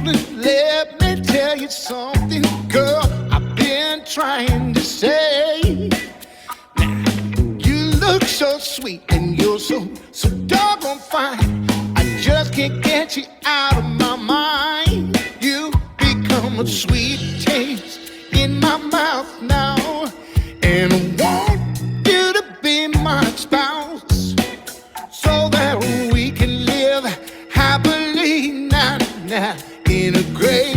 please let me tell you something, girl, I've been trying to say. You look so sweet and you're so doggone fine. I just can't get you out of my mind. You become a sweet taste in my mouth now, and I want you to be my spouse so that we can live happily now in a great